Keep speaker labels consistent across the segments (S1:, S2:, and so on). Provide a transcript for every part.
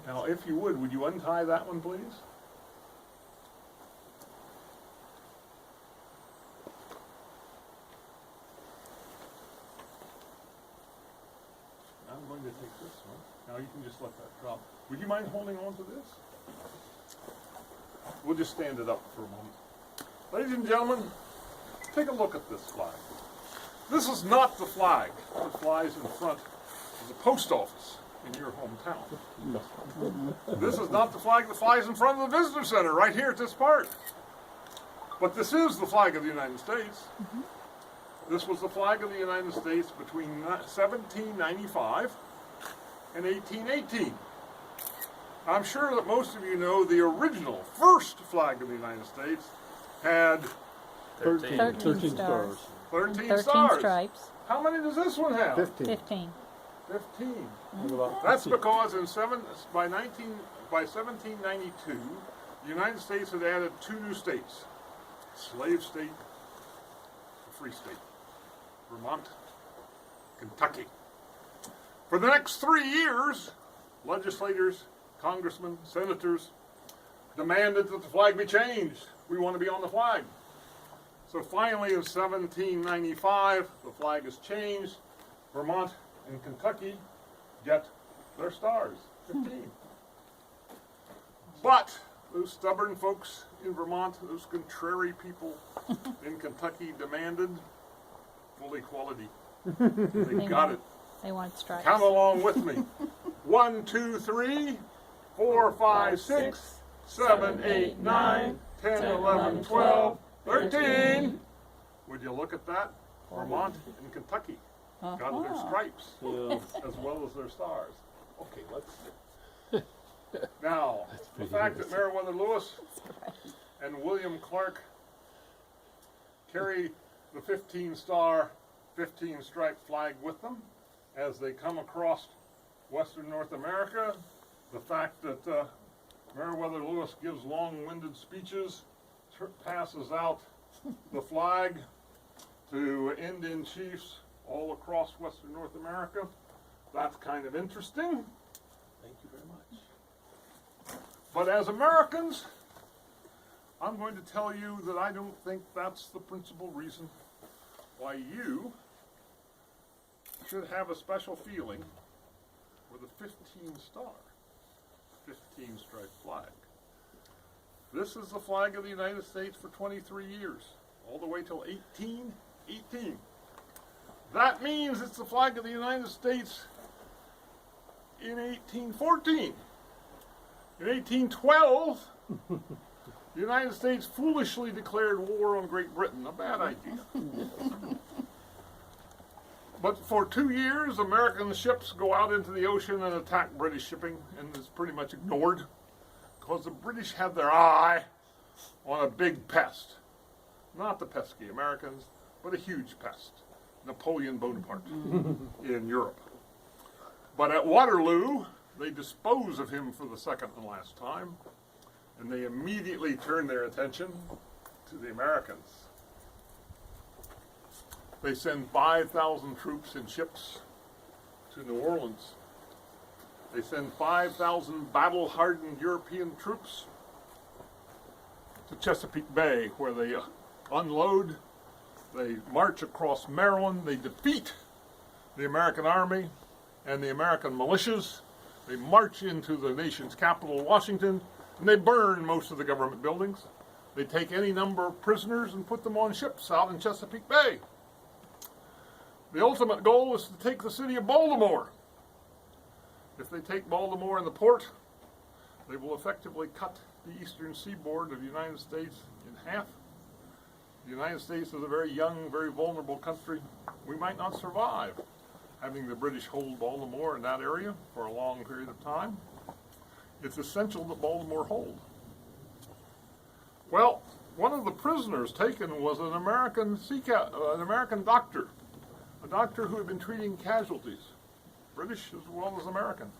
S1: Now, if you would you untie that one, please? I'm going to take this one. Now you can just let that drop. Would you mind holding on to this? We'll just stand it up for a moment. Ladies and gentlemen, take a look at this flag. This is not the flag that flies in front of the post office in your hometown. This is not the flag that flies in front of the visitor center right here at this park. But this is the flag of the United States. This was the flag of the United States between 1795 and 1818. I'm sure that most of you know the original first flag of the United States had
S2: 13 stars.
S1: 13 stars.
S3: Stripes.
S1: How many does this one have?
S3: 15.
S1: 15. That's because by 1792, the United States had added 2 new states: slave state, a free state, Vermont, Kentucky. For the next 3 years, legislators, congressmen, senators demanded that the flag be changed. We want to be on the flag. So finally, in 1795, the flag is changed. Vermont and Kentucky get their stars, 15. But those stubborn folks in Vermont, those contrary people in Kentucky demanded full equality. They got it.
S3: They wanted stripes.
S1: Count along with me. 1, 2, 3, 4, 5, 6, 7, 8, 9, 10, 11, 12, 13. Would you look at that? Vermont and Kentucky got their stripes as well as their stars. Okay, let's. Now, the fact that Meriwether Lewis and William Clark carry the 15-star, 15-stripe flag with them as they come across Western North America, the fact that Meriwether Lewis gives long-winded speeches, passes out the flag to Indian chiefs all across Western North America. That's kind of interesting. Thank you very much. But as Americans, I'm going to tell you that I don't think that's the principal reason why you should have a special feeling with a 15-star, 15-stripe flag. This is the flag of the United States for 23 years, all the way till 1818. That means it's the flag of the United States in 1814. In 1812, the United States foolishly declared war on Great Britain. A bad idea. But for 2 years, American ships go out into the ocean and attack British shipping, and it's pretty much ignored because the British had their eye on a big pest. Not the pesky Americans, but a huge pest. Napoleon Bonaparte in Europe. But at Waterloo, they dispose of him for the second and last time, and they immediately turn their attention to the Americans. They send 5,000 troops in ships to New Orleans. They send 5,000 battle-hardened European troops to Chesapeake Bay, where they unload. They march across Maryland. They defeat the American army and the American militias. They march into the nation's capital, Washington, and they burn most of the government buildings. They take any number of prisoners and put them on ships out in Chesapeake Bay. The ultimate goal is to take the city of Baltimore. If they take Baltimore and the port, they will effectively cut the eastern seaboard of the United States in half. The United States is a very young, very vulnerable country. We might not survive having the British hold Baltimore in that area for a long period of time. It's essential that Baltimore hold. Well, one of the prisoners taken was an American doctor, a doctor who had been treating casualties, British as well as American.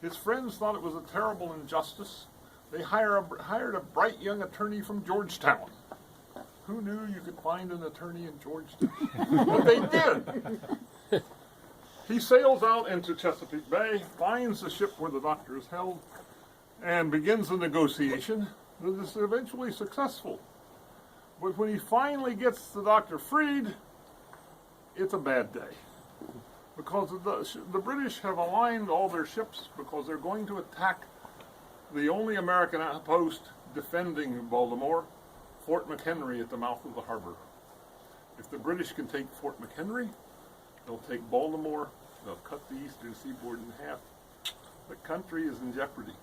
S1: His friends thought it was a terrible injustice. They hired a bright young attorney from Georgetown. Who knew you could find an attorney in Georgetown? But they did. He sails out into Chesapeake Bay, finds the ship where the doctor is held, and begins a negotiation that is eventually successful. But when he finally gets the doctor freed, it's a bad day. Because the British have aligned all their ships because they're going to attack the only American outpost defending Baltimore, Fort McHenry at the mouth of the harbor. If the British can take Fort McHenry, they'll take Baltimore, they'll cut the eastern seaboard in half. The country is in jeopardy.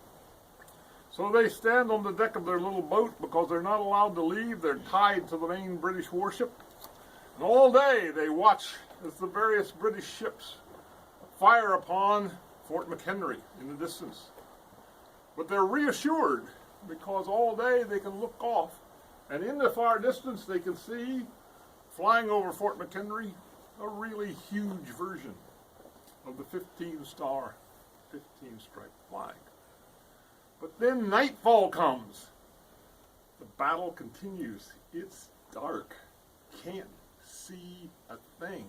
S1: So they stand on the deck of their little boat because they're not allowed to leave. They're tied to the main British warship. And all day they watch as the various British ships fire upon Fort McHenry in the distance. But they're reassured because all day they can look off, and in the far distance they can see, flying over Fort McHenry, a really huge version of the 15-star, 15-stripe flag. But then nightfall comes. The battle continues. It's dark. Can't see a thing.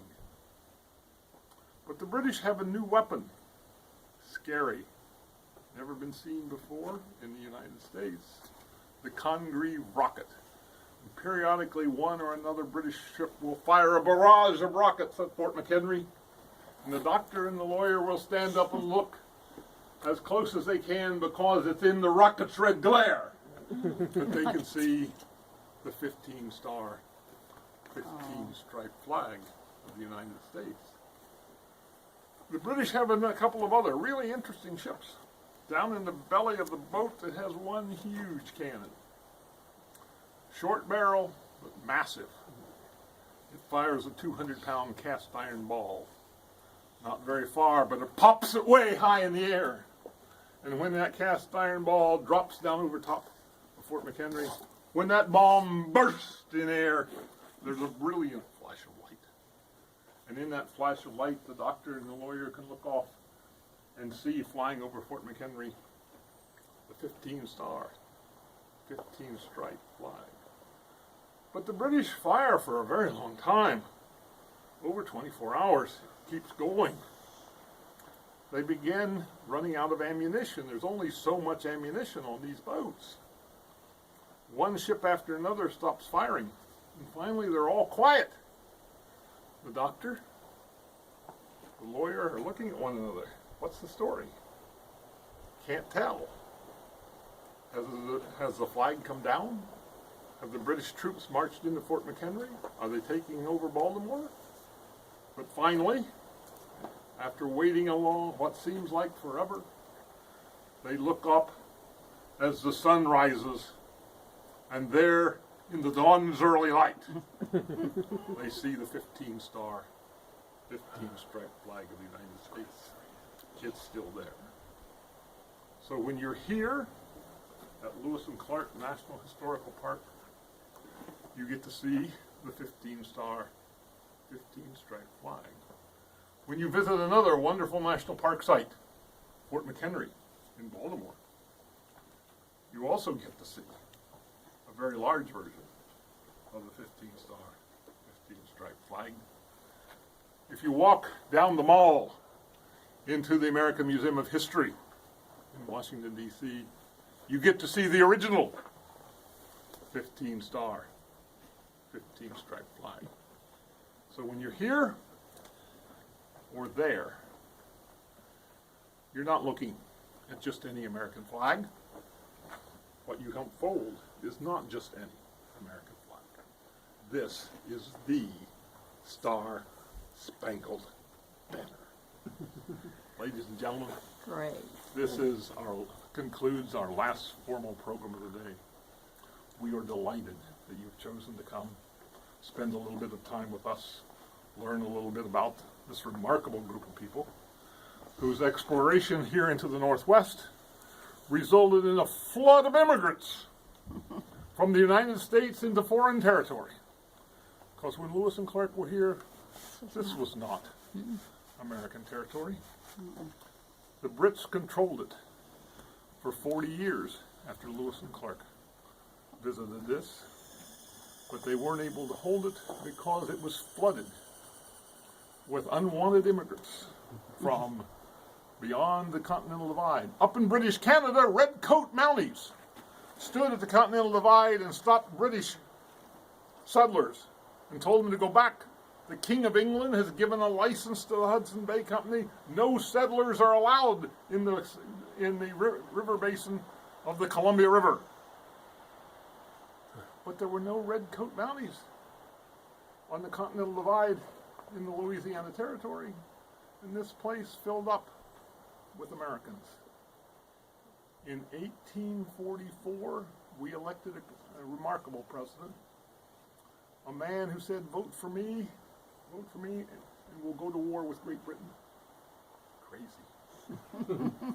S1: But the British have a new weapon. Scary. Never been seen before in the United States. The Congreve rocket. And periodically one or another British ship will fire a barrage of rockets at Fort McHenry. And the doctor and the lawyer will stand up and look as close as they can because it's in the rocket's red glare. But they can see the 15-star, 15-striped flag of the United States. The British have a couple of other really interesting ships. Down in the belly of the boat, it has one huge cannon. Short barrel, but massive. It fires a 200-pound cast iron ball. Not very far, but it pops it way high in the air. And when that cast iron ball drops down over top of Fort McHenry, when that bomb bursts in air, there's a brilliant flash of light. And in that flash of light, the doctor and the lawyer can look off and see flying over Fort McHenry the 15-star, 15-stripe flag. But the British fire for a very long time, over 24 hours, keeps going. They begin running out of ammunition. There's only so much ammunition on these boats. One ship after another stops firing, and finally they're all quiet. The doctor, the lawyer are looking at one another. What's the story? Can't tell. Has the flag come down? Have the British troops marched into Fort McHenry? Are they taking over Baltimore? But finally, after waiting along what seems like forever, they look up as the sun rises, and there, in the dawn's early light, they see the 15-star, 15-striped flag of the United States. It's still there. So when you're here at Lewis and Clark National Historical Park, you get to see the 15-star, 15-striped flag. When you visit another wonderful national park site, Fort McHenry in Baltimore, you also get to see a very large version of the 15-star, 15-striped flag. If you walk down the mall into the American Museum of History in Washington, D.C., you get to see the original 15-star, 15-striped flag. So when you're here or there, you're not looking at just any American flag. What you unfold is not just any American flag. This is the Star-Spangled Banner. Ladies and gentlemen,
S3: Great.
S1: this is concludes our last formal program of the day. We are delighted that you've chosen to come, spend a little bit of time with us, learn a little bit about this remarkable group of people whose exploration here into the Northwest resulted in a flood of immigrants from the United States into foreign territory. Because when Lewis and Clark were here, this was not American territory. The Brits controlled it for 40 years after Lewis and Clark visited this, but they weren't able to hold it because it was flooded with unwanted immigrants from beyond the Continental Divide. Up in British Canada, redcoat Mounties stood at the Continental Divide and stopped British settlers and told them to go back. The King of England has given a license to the Hudson Bay Company. No settlers are allowed in the river basin of the Columbia River. But there were no redcoat Mounties on the Continental Divide in the Louisiana Territory, and this place filled up with Americans. In 1844, we elected a remarkable president, a man who said, vote for me, and we'll go to war with Great Britain. Crazy.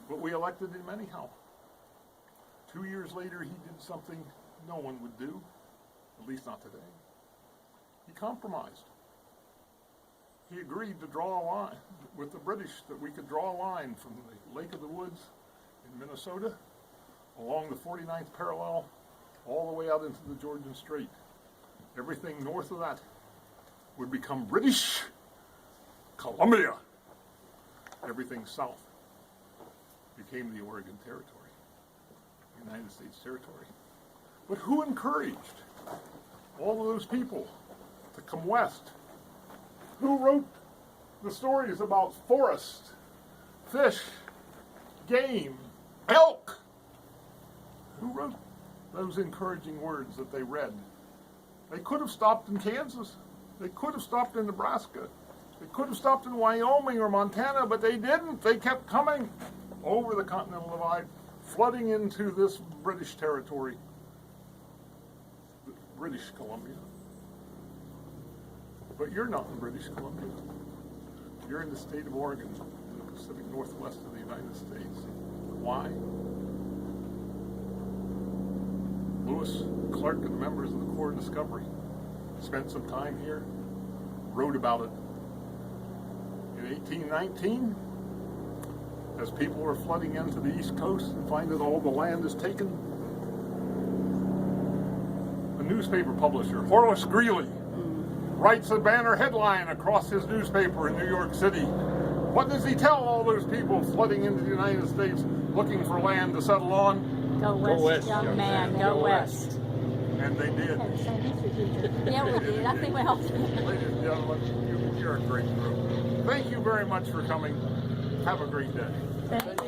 S1: But we elected him anyhow. 2 years later, he did something no one would do, at least not today. He compromised. He agreed to draw a line with the British, that we could draw a line from the Lake of the Woods in Minnesota along the 49th parallel all the way out into the Georgian Strait. Everything north of that would become British Columbia. Everything south became the Oregon Territory, United States territory. But who encouraged all of those people to come west? Who wrote the stories about forest, fish, game, elk? Who wrote those encouraging words that they read? They could have stopped in Kansas. They could have stopped in Nebraska. They could have stopped in Wyoming or Montana, but they didn't. They kept coming over the Continental Divide, flooding into this British territory, British Columbia. But you're not in British Columbia. You're in the state of Oregon, in the Pacific Northwest of the United States. Why? Lewis, Clark, and the members of the Corps of Discovery spent some time here, wrote about it. In 1819, as people were flooding into the East Coast and find that all the land is taken, a newspaper publisher, Horace Greeley, writes a banner headline across his newspaper in New York City. What does he tell all those people flooding into the United States looking for land to settle on?
S3: Go west, young man, go west.
S1: And they did.
S3: Yeah, we did. I think we helped.
S1: Ladies and gentlemen, you're a great group. Thank you very much for coming. Have a great day.
S3: Thank you.